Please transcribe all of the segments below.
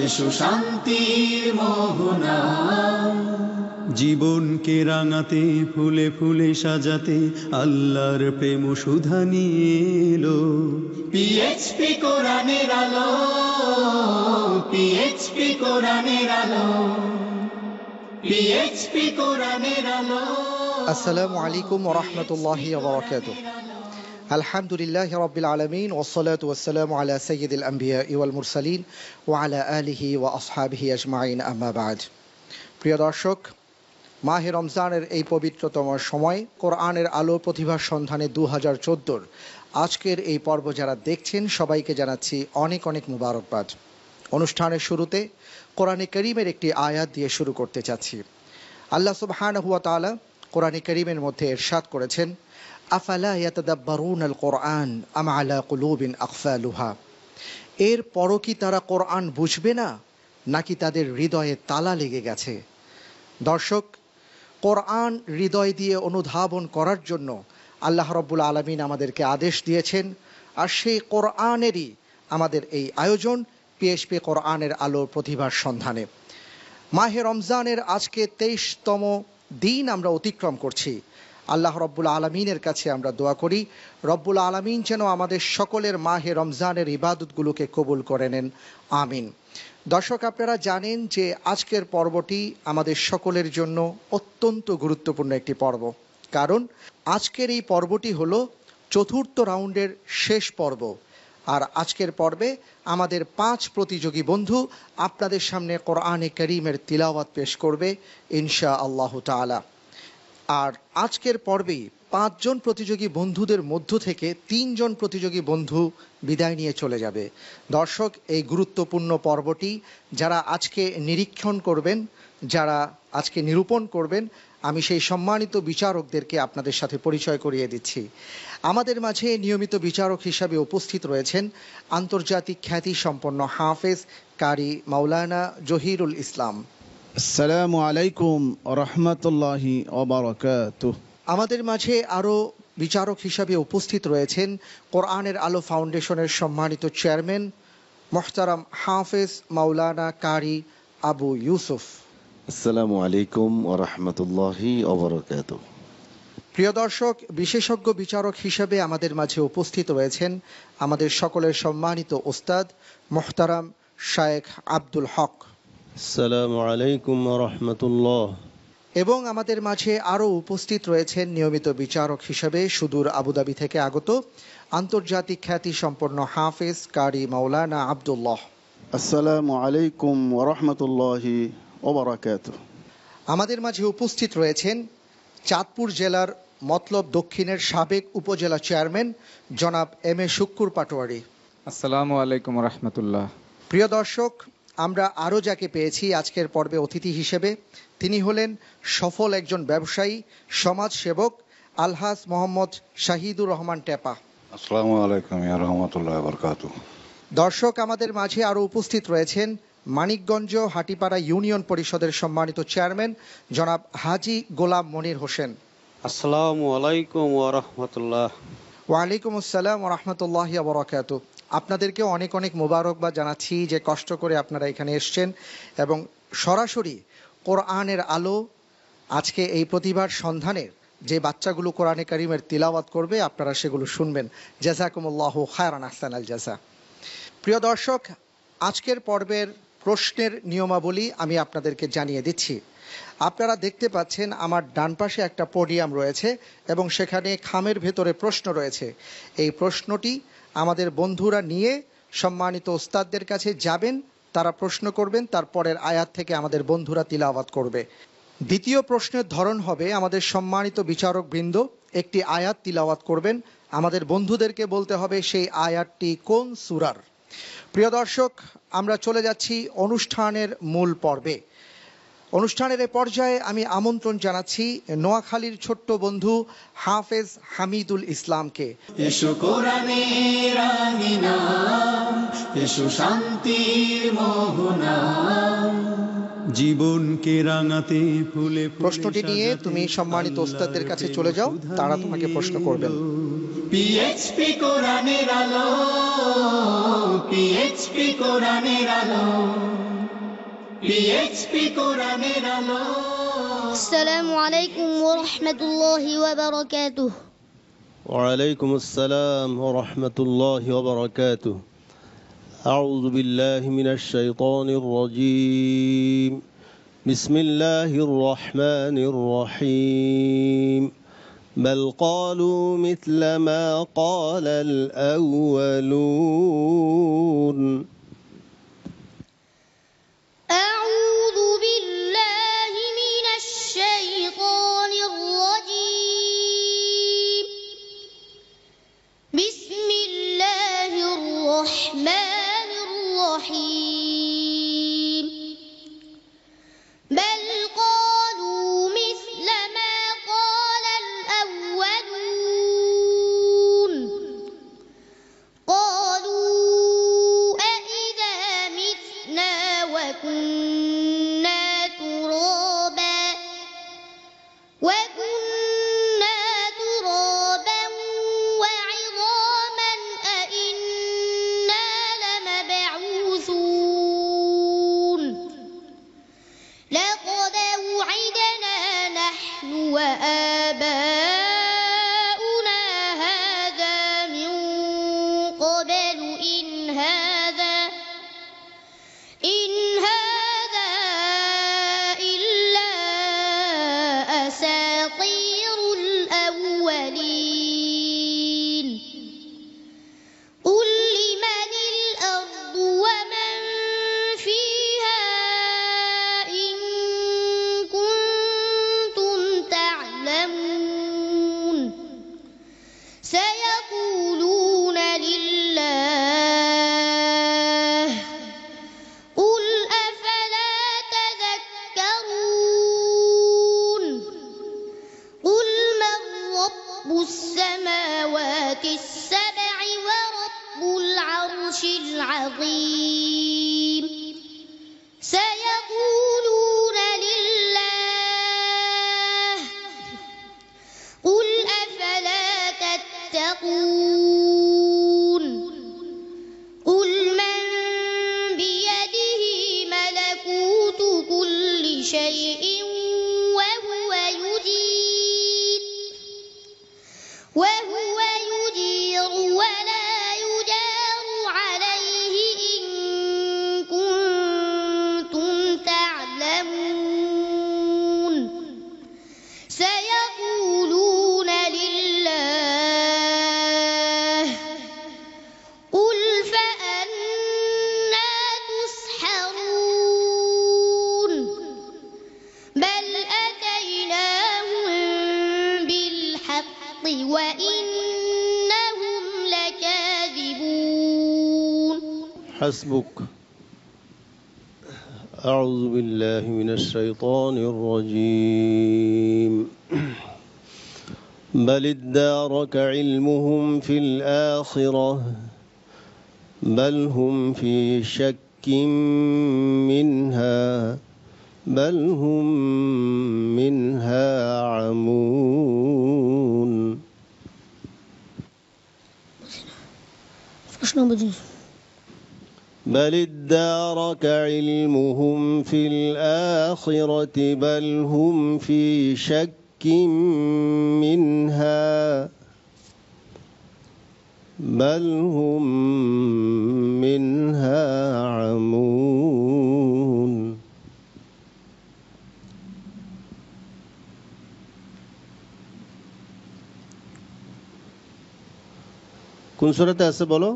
এসো শান্তির মোহনা। জীবনকে রাঙাতে ফুলে ফুলে সাজাতে আল্লাহর প্রেম সুধা নিয়ে এলো। পিএইচপি কোরআনের আলো, পিএইচপি কোরআনের আলো, পিএইচপি কোরআনের আলো। আসসালামু আলাইকুম ওয়া রাহমাতুল্লাহি ওয়া বারাকাতুহু। আলহামদুলিল্লাহি রাব্বিল আলামিন ওয়াসসালাতু ওয়াসসালামু আলা সাইয়্যিদিল আমবিয়া ওয়াল মুরসালিন ওয়া আলা আলিহি ওয়া আসহাবিহি আজমাইন, আম্মা বা'দ। প্রিয় দর্শক, মাহে রমজানের এই পবিত্রতম সময় কোরআনের আলো প্রতিভার সন্ধানে 2014 আজকের এই পর্ব যারা দেখছেন সবাইকে জানাচ্ছি অনেক অনেক মুবারকবাদ। অনুষ্ঠানের শুরুতে কোরআনে কারীমের একটি আয়াত দিয়ে শুরু করতে চাচ্ছি। আল্লাহ সুবহানাহু ওয়া তাআলা কোরআনে কারীমের মধ্যে ইরশাদ করেছেন, আফালা ইয়াতাদাব্বারুনাল কোরআন আম আলা কুলুবিন আকফালুহা। এর পরও কি তারা কোরআন বুঝবে না, নাকি তাদের হৃদয়ে তালা লেগে গেছে? দর্শক, কোরআন হৃদয় দিয়ে অনুধাবন করার জন্য আল্লাহ রাব্বুল আলামিন আমাদেরকে আদেশ দিয়েছেন, আর সেই কোরআনেরই আমাদের এই আয়োজন পিএইচপি কোরআনের আলো প্রতিভার সন্ধানে। মাহে রমজানের আজকে 23তম দিন আমরা অতিক্রম করছি। আল্লাহ রব্বুল আলমিনের কাছে আমরা দোয়া করি, রব্বুল আলমিন যেন আমাদের সকলের মাহে রমজানের ইবাদতগুলোকে কবুল করে নেন, আমিন। দর্শক, আপনারা জানেন যে আজকের পর্বটি আমাদের সকলের জন্য অত্যন্ত গুরুত্বপূর্ণ একটি পর্ব, কারণ আজকের এই পর্বটি হলো চতুর্থ রাউন্ডের শেষ পর্ব। আর আজকের পর্বে আমাদের 5 প্রতিযোগী বন্ধু আপনাদের সামনে কোরআনে কারীমের তিলাওয়াত পেশ করবে ইনশাআল্লাহ তাআলা। আর আজকের পর্বেই 5 জন প্রতিযোগী বন্ধুদের মধ্য থেকে 3 জন প্রতিযোগী বন্ধু বিদায় নিয়ে চলে যাবে। দর্শক, এই গুরুত্বপূর্ণ পর্বটি যারা আজকে নিরীক্ষণ করবেন, যারা আজকে নিরূপণ করবেন, আমি সেই সম্মানিত বিচারকদেরকে আপনাদের সাথে পরিচয় করিয়ে দিচ্ছি। আমাদের মাঝে নিয়মিত বিচারক হিসাবে উপস্থিত রয়েছেন আন্তর্জাতিক খ্যাতি সম্পন্ন হাফেজ কারি মাওলানা জহিরুল ইসলাম। আসসালামু আলাইকুম ওয়া রাহমাতুল্লাহি ওয়া বারাকাতুহু। আমাদের মাঝে আরও বিচারক হিসাবে উপস্থিত রয়েছেন কোরআনের আলো ফাউন্ডেশনের সম্মানিত চেয়ারম্যান মুহতারাম হাফেজ মাওলানা কারি আবু ইউসুফ। আসসালামু আলাইকুম ওয়া রাহমাতুল্লাহি ওয়া বারাকাতুহু। প্রিয় দর্শক, বিশেষজ্ঞ বিচারক হিসেবে আমাদের মাঝে উপস্থিত রয়েছেন আমাদের সকলের সম্মানিত ওস্তাদ মুহতারাম শায়েখ আব্দুল হক। আসসালামু আলাইকুম ওয়া রাহমাতুল্লাহ। এবং আমাদের মাঝে আরও উপস্থিত রয়েছেন নিয়মিত বিচারক হিসেবে সুদূর আবুধাবি থেকে আগত আন্তর্জাতিক খ্যাতি সম্পন্ন হাফেজ কারি মাওলানা আব্দুল্লাহ। আসসালামু আলাইকুম ওয়া রাহমাতুল্লাহি ওয়া বারাকাতুহু। আমাদের মাঝে উপস্থিত রয়েছেন চাঁদপুর জেলার মতলব দক্ষিণের সাবেক উপজেলা চেয়ারম্যান জনাব এম এ শুক্কুর পাটোয়ারি। আসসালামু আলাইকুম ওয়া রাহমাতুল্লাহ। প্রিয় দর্শক, আমরা আরও যাকে পেয়েছি আজকের পর্বে অতিথি হিসেবে, তিনি হলেন সফল একজন ব্যবসায়ী, সমাজসেবক আলহাজ মোহাম্মদ শাহিদুর রহমান টেপা। আসসালামু আলাইকুম ওয়া রাহমাতুল্লাহি ওয়া বারাকাতুহু। দর্শক, আমাদের মাঝে আরও উপস্থিত রয়েছেন মানিকগঞ্জ হাটিপাড়া ইউনিয়ন পরিষদের সম্মানিত চেয়ারম্যান জনাব হাজি গোলাম মনির হোসেন। আসসালামু আলাইকুম ওয়া রাহমাতুল্লাহ। ওয়ালাইকুম আসসালাম ওয়া রাহমাতুল্লাহি ওয়া বারাকাতুহু। আপনাদেরকে অনেক অনেক মোবারকবাদ জানাচ্ছি যে কষ্ট করে আপনারা এখানে এসেছেন এবং সরাসরি কোরআনের আলো আজকে এই প্রতিভার সন্ধানের যে বাচ্চাগুলো কোরআনে কারীমের তিলাওয়াত করবে আপনারা সেগুলো শুনবেন। জাযাকুমুল্লাহু খায়রান, আহসানাল জাযা। প্রিয় দর্শক, আজকের পর্বের প্রশ্নের নিয়মাবলী আমি আপনাদেরকে জানিয়ে দিচ্ছি। আপনারা দেখতে পাচ্ছেন আমার ডান পাশে একটা পোডিয়াম রয়েছে এবং সেখানে খামের ভেতরে প্রশ্ন রয়েছে। এই প্রশ্নটি আমাদের বন্ধুরা নিয়ে সম্মানিত ওস্তাদদের কাছে যাবেন, তারা প্রশ্ন করবেন, তারপরের আয়াত থেকে আমাদের বন্ধুরা তিলাওয়াত করবে। দ্বিতীয় প্রশ্নের ধরন হবে আমাদের সম্মানিত বিচারক বৃন্দ একটি আয়াত তিলাওয়াত করবেন, আমাদের বন্ধুদেরকে বলতে হবে সেই আয়াতটি কোন সূরার। প্রিয় দর্শক, আমরা চলে যাচ্ছি অনুষ্ঠানের মূল পর্বে। অনুষ্ঠানের এ পর্যায়ে আমি আমন্ত্রণ জানাচ্ছি নোয়াখালীর ছোট্ট বন্ধু হাফেজ হামিদুল ইসলামকে। এসো কোরআনের আঙিনা, এসো শান্তির মোহনা। জীবনকে রাঙাতে ফুলে প্রশ্নটি নিয়ে তুমি সম্মানিত ওস্তাদদের কাছে চলে যাও, তারা তোমাকে প্রশ্ন করবেন। পিএইচপি কোরআনের আলো, পিএইচপি কোরআনের আলো, পিএইচপি কোরআনের আলো। السلام عليكم ورحمة الله وبركاته. وعليكم السلام ورحمة الله وبركاته. أعوذ بالله من الشيطان الرجيم. بسم الله الرحمن الرحيم. بل قالوا مثل ما قال الأولون. أعوذ بالله من الشيطان الرجيم. بسم الله الرحمن الرحيم. بل قالوا مثل ما قال الأولون. قالوا أإذا متنا وكنا ترابا وعظاما أإنا لمبعوثون. لقد وعدنا نحن وآباؤنا هذا من قبل إن هذا إلا أساطير الأولين. قل لمن الأرض ومن فيها إن كنتم تعلمون. سيقولون لله. قل أفلا تذكرون. قل من رب السماوات السبع ورب العرش العظيم. سيقولون لله. قل أفلا تتقون. قل من بيده ملكوت كل شيء وهو يجير ولا يجار عليه إن كنتم تعلمون. سيقولون لله. قل فأنا تسحرون. بل أتيناهم بالحق وإنهم لكاذبون. حسبك. أعوذ بالله من الشيطان الرجيم. بل ادارك علمهم في الآخرة بل هم في شك منها بل هم منها عمون. بل ادارك علمهم في الآخرة بل هم في شك منها بل هم منها عمون. কোন সূরাতে আছে বলো?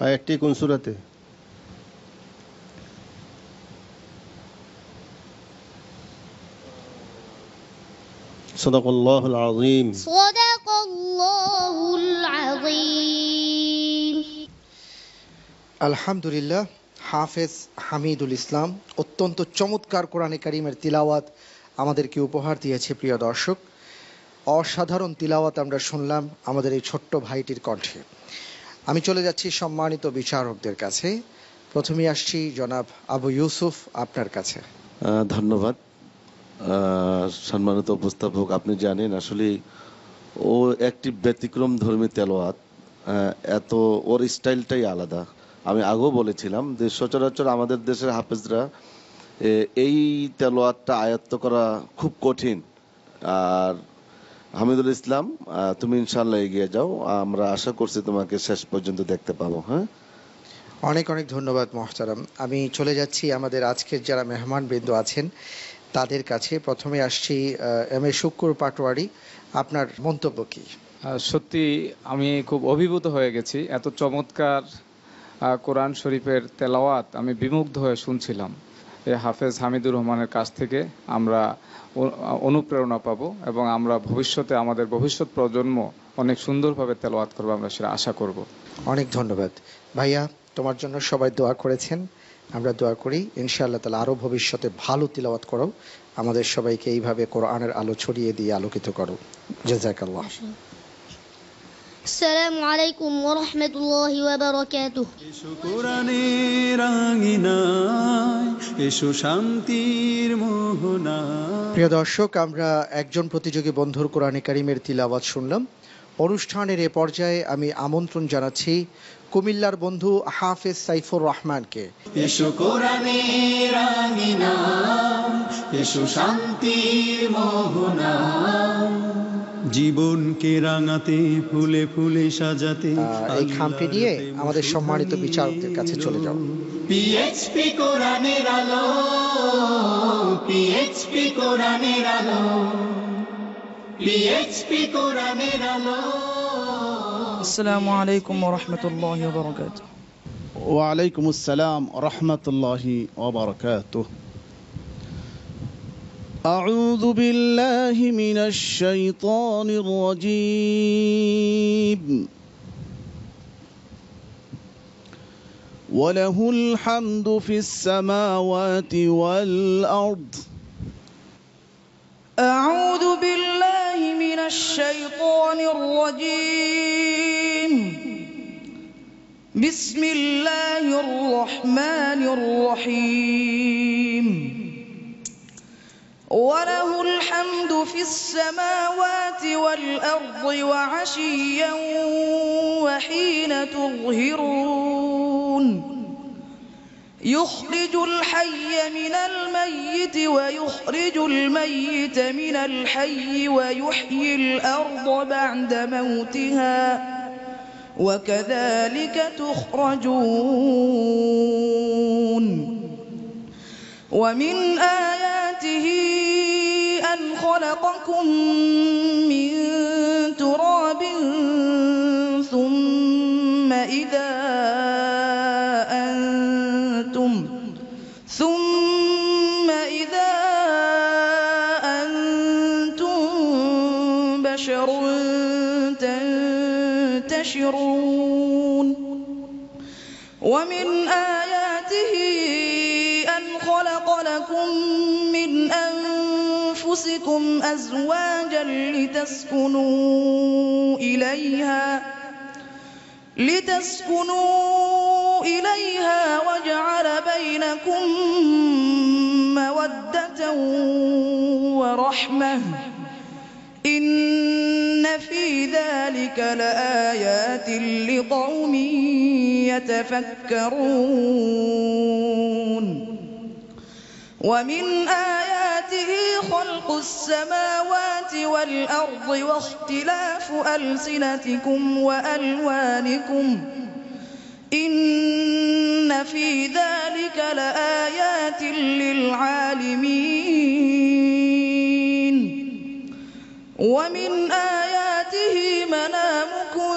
আয়াতটি কোন সূরাতে? সাদাকাল্লাহুল আযীম। সাদাকাল্লাহুল আযীম। আলহামদুলিল্লাহ, হাফেজ হামিদুল ইসলাম অত্যন্ত চমৎকার কোরআনে কারিমের তিলাওয়াত আমাদেরকে উপহার দিয়েছে। প্রিয় দর্শক, অসাধারণ তিলাওয়াত আমরা শুনলাম আমাদের এই ছোট্ট ভাইটির কণ্ঠে। আমি চলে যাচ্ছি সম্মানিত বিচারকদের কাছে। প্রথমেই আসছি জনাব আবু ইউসুফ, আপনার কাছে। ধন্যবাদ। সম্মানিত উপস্থাপক, আপনি জানেন আসলে ও একটি ব্যতিক্রম ধর্মী তেলাওয়াত, এত ওর স্টাইলটাই আলাদা। আমি আগেও বলেছিলাম যে সচরাচর আমাদের দেশের হাফেজরা এই তেলাওয়াতটা আয়ত্ত করা খুব কঠিন। আর হামিদুল ইসলাম, তুমি ইনশাআল্লাহ এগিয়ে যাও, আমরা আশা করছি তোমাকে শেষ পর্যন্ত দেখতে পাবো। হ্যাঁ, অনেক অনেক ধন্যবাদ মোহতারাম। আমি চলে যাচ্ছি আমাদের আজকের যারা মেহমান বৃন্দ আছেন তাদের কাছে। প্রথমে আসছি এম এ শুক্কুর পাটোয়ারি, আপনার মন্তব্য কি? সত্যি আমি খুব অভিভূত হয়ে গেছি। এত চমৎকার কোরআন শরীফের তেলাওয়াত আমি বিমুগ্ধ হয়ে শুনছিলাম। এই হাফেজ হামিদুর রহমানের কাছ থেকে আমরা অনুপ্রেরণা পাবো এবং আমরা ভবিষ্যতে আমাদের ভবিষ্যৎ প্রজন্ম অনেক সুন্দরভাবে তেলাওয়াত করবো, আমরা সেটা আশা করব। অনেক ধন্যবাদ ভাইয়া, তোমার জন্য সবাই দোয়া করেছেন, আমরা দোয়া করি ইনশাআল্লাহ তাআলা আরো ভবিষ্যতে ভালো তিলাওয়াত করো, আমাদের সবাইকে এইভাবে কোরআনের আলো ছড়িয়ে দিয়ে আলোকিত করো। জাযাকাল্লাহ। আসসালামু আলাইকুম ওয়া রাহমাতুল্লাহি ওয়া বারাকাতুহু। এসো কোরআনের আঙিনায়, এসো শান্তির মোহনায়। প্রিয় দর্শক, আমরা একজন প্রতিযোগী বন্ধুর কোরআনে কারিমের তিলাওয়াত শুনলাম। অনুষ্ঠানের এ পর্যায়ে আমি আমন্ত্রণ জানাচ্ছি কুমিল্লার বন্ধু হাফেজ সাইফুর রহমানকে। এসো কোরআনের আঙিনায়, এসো শান্তির মোহনায়। জীবনকে রাঙাতে, ফুলে ফুলে সাজাতে এই খামটি নিয়ে আমাদের সম্মানিত বিচারকদের কাছে চলে যাও। পিএইচপি কোরআনের আলো, পিএইচপি কোরআনের আলো, পিএইচপি কোরআনের আলো। আসসালামু আলাইকুম ওয়া রাহমাতুল্লাহি ওয়া বারাকাতুহু। ওয়ালাইকুম আসসালাম ওয়া রাহমাতুল্লাহি ওয়া বারাকাতুহু। أعوذ بالله من الشيطان الرجيم. وله الحمد في السماوات والأرض. أعوذ بالله من الشيطان الرجيم. بسم الله الرحمن الرحيم. وله الحمد في السماوات والأرض وعشيا وحين تظهرون. يخرج الحي من الميت ويخرج الميت من الحي ويحيي الأرض بعد موتها وكذلك تخرجون. ومن آياته أن خلقكم من تراب ثم إذا أنتم بشر تنتشرون. ومن آياته أن خلق لكم من أنفسكم أزواجا لتسكنوا إليها وجعل بينكم مودة ورحمة. إن في ذلك لآيات لقوم يتفكرون. ومن آياته خلق السماوات والأرض واختلاف ألسنتكم وألوانكم. إن في ذلك لآيات للعالمين. ومن آياته منامكم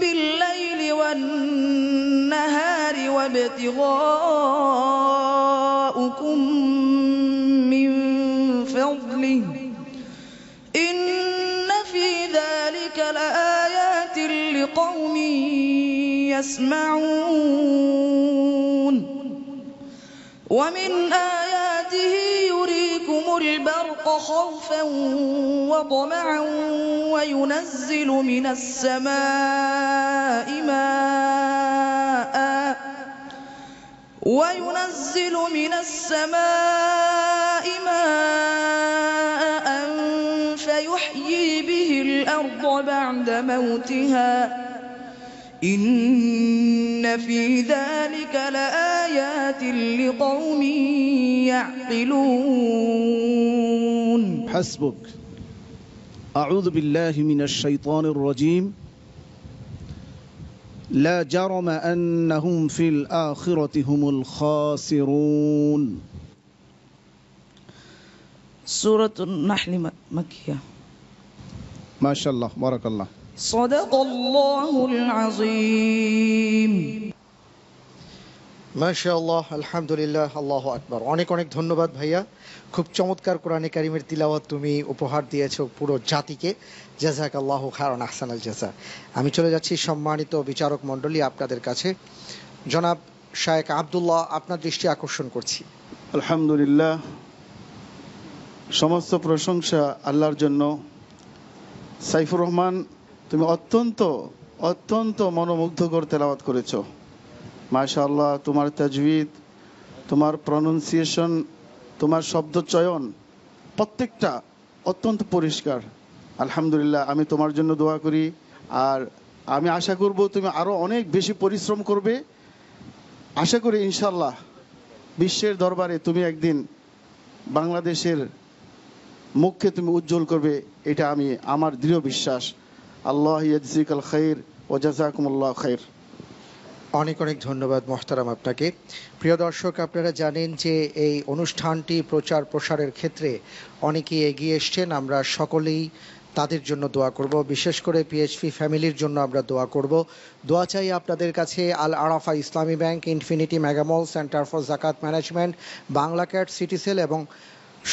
بالليل والنهار وابتغاؤكم من فضله. إن في ذلك لآيات لقوم يسمعون. ومن آياته يريكم البرق خوفا وطمعا وينزل من السماء ماء فيحيي يحيي به الأرض بعد موتها إن في ذلك لآيات لقوم يعقلون. حسبك. أعوذ بالله من الشيطان الرجيم. لا جرم أنهم في الآخرة هم الخاسرون. سورة النحل مكية. ما شاء الله بارك الله. صدق الله العظيم. মাশাআল্লাহ, আলহামদুলিল্লাহ, আল্লাহু আকবার। অনেক অনেক ধন্যবাদ ভাইয়া, খুব চমৎকার কোরআনে কারিমের তিলাওয়াত তুমি উপহার দিয়েছো পুরো জাতিকে। জাযাকাল্লাহু খায়রান আহসানাল জাযা। আমি চলে যাচ্ছি সম্মানিত বিচারক মণ্ডলী আপনাদের কাছে। জনাব শায়েখ আব্দুল্লাহ, আপনার দৃষ্টি আকর্ষণ করছি। আলহামদুলিল্লাহ, সমস্ত প্রশংসা আল্লাহর জন্য। সাইফুর রহমান, তুমি অত্যন্ত অত্যন্ত মনোমুগ্ধকর তেলাওয়াত করেছো। মাশাআল্লাহ, তোমার তাজউইদ, তোমার প্রনাউন্সিয়েশন, তোমার শব্দ চয়ন প্রত্যেকটা অত্যন্ত পরিষ্কার। আলহামদুলিল্লাহ, আমি তোমার জন্য দোয়া করি। আর আমি আশা করব তুমি আরো অনেক বেশি পরিশ্রম করবে। আশা করি ইনশাআল্লাহ বিশ্বের দরবারে তুমি একদিন বাংলাদেশের মুখকে তুমি উজ্জ্বল করবে, এটা আমি আমার দৃঢ় বিশ্বাস। আল্লাহ ইয়াজজিকাল খাইর ওয়া জাযাকুমুল্লাহু খাইর। অনেক অনেক ধন্যবাদ মোহতারাম আপনাকে। প্রিয় দর্শক, আপনারা জানেন যে এই অনুষ্ঠানটি প্রচার প্রসারের ক্ষেত্রে অনেকেই এগিয়ে এসছেন। আমরা সকলেই তাদের জন্য দোয়া করব, বিশেষ করে পিএইচপি ফ্যামিলির জন্য আমরা দোয়া করব। দোয়া চাই আপনাদের কাছে আল আরাফা ইসলামী bank, infinity mega mall, centre for জাকাত ম্যানেজমেন্ট, বাংলা ক্যাট, সিটিসেল এবং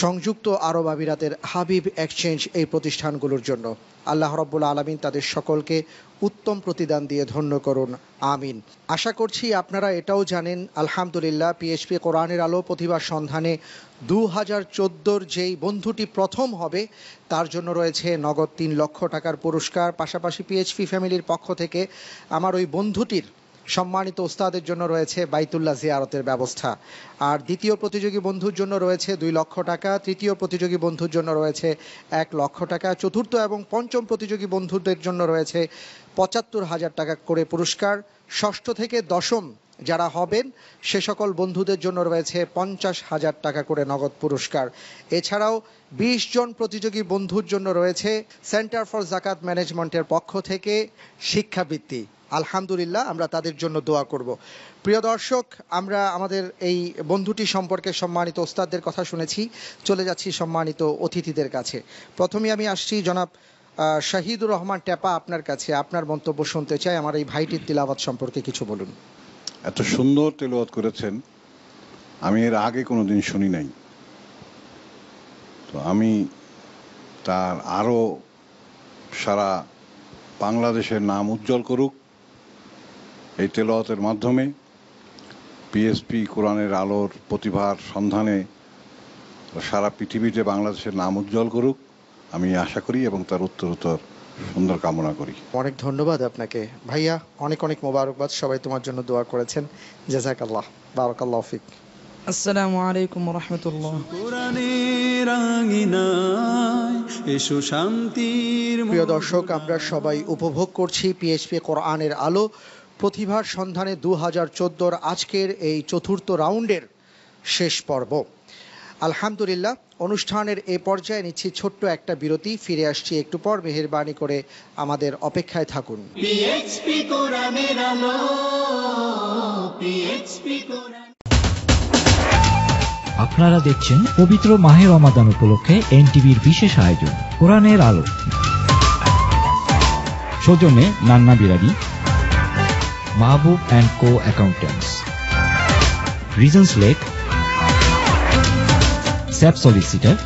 সংযুক্ত আরব আমিরাতের হাবিব এক্সচেঞ্জ, এই প্রতিষ্ঠানগুলোর জন্য আল্লাহ রাব্বুল আলামিন তাদের সকলকে উত্তম প্রতিদান দিয়ে ধন্য করুন, আমিন। আশা করছি আপনারা এটাও জানেন, আলহামদুলিল্লাহ, পিএইচপি কোরআনের আলো প্রতিভার সন্ধানে 2014 যেই বন্ধুটি প্রথম হবে তার জন্য রয়েছে নগদ 3 লক্ষ টাকার পুরস্কার। পাশাপাশি পিএইচপি ফ্যামিলির পক্ষ থেকে আমার ওই বন্ধুটির সম্মানিত ওস্তাদের জন্য রয়েছে বাইতুল্লাহ জিয়ারতের ব্যবস্থা। আর দ্বিতীয় প্রতিযোগী বন্ধুর জন্য রয়েছে 2 লক্ষ টাকা, তৃতীয় প্রতিযোগী বন্ধুর জন্য রয়েছে 1 লক্ষ টাকা, চতুর্থ এবং পঞ্চম প্রতিযোগী বন্ধুদের জন্য রয়েছে 75,000 টাকা করে পুরস্কার। ষষ্ঠ থেকে দশম যারা হবেন সে সকল বন্ধুদের জন্য রয়েছে 50,000 টাকা করে নগদ পুরস্কার। এছাড়াও 20 জন প্রতিযোগী বন্ধুর জন্য রয়েছে সেন্টার ফর জাকাত ম্যানেজমেন্টের পক্ষ থেকে শিক্ষাবৃত্তি। আলহামদুলিল্লাহ, আমরা তাদের জন্য দোয়া করব। প্রিয় দর্শক, আমরা আমাদের এই বন্ধুটি সম্পর্কে সম্মানিত ওস্তাদদের কথা শুনেছি, চলে যাচ্ছি সম্মানিত অতিথিদের কাছে। প্রথমে আমি আসছি জনাব শাহিদুর রহমান টেপা, আপনার কাছে আপনার মন্তব্য শুনতে চাই। আমার এই ভাইটির তিলাওয়াত সম্পর্কে কিছু বলুন। এত সুন্দর তেলাওয়াত করেছেন, আমি এর আগে কোনোদিন শুনি নাই। তো আমি তার আরো সারা বাংলাদেশের নাম উজ্জ্বল করুক এই তেলাওয়াতের মাধ্যমে। পিএসপি কোরআনের আলোর প্রতিভার সন্ধানে সারা পৃথিবীতে বাংলাদেশের নাম উজ্জ্বল করুক, আমি আশা করি এবং তার উত্তরোত্তর সুন্দর কামনা করি। অনেক ধন্যবাদ আপনাকে ভাইয়া, অনেক অনেক মোবারকবাদ। সবাই তোমার জন্য দোয়া করেছেন। জাযাকাল্লাহ, বারাকাল্লাহু ফিক। আসসালামু আলাইকুম ওয়া রাহমাতুল্লাহ। কোরআনের আঙিনায় এসো শান্তির। প্রিয় দর্শক, আমরা সবাই উপভোগ করছি পিএইচপি কোরআনের আলো প্রতিভার সন্ধানে 2014 আজকের এই চতুর্থ রাউন্ডের শেষ পর্ব। আলহামদুলিল্লাহ, অনুষ্ঠানের এ পর্যায়ে নিচ্ছি ছোট্ট একটা বিরতি, ফিরে আসছি একটু পর। মেহেরবানি করে আমাদের অপেক্ষায় থাকুন। পিএইচপি কোরআনের আলো, পিএইচপি কোরআন। আপনারা দেখছেন পবিত্র মাহে রমাদান উপলক্ষে এনটিভির বিশেষ আয়োজন কোরআনের আলো। সৌজন্যে নান্না বিরারি, মাহবুব অ্যান্ড কো অ্যাকাউন্টেন্টস, রিজনস লেক, স্যাপ সলিসিটার,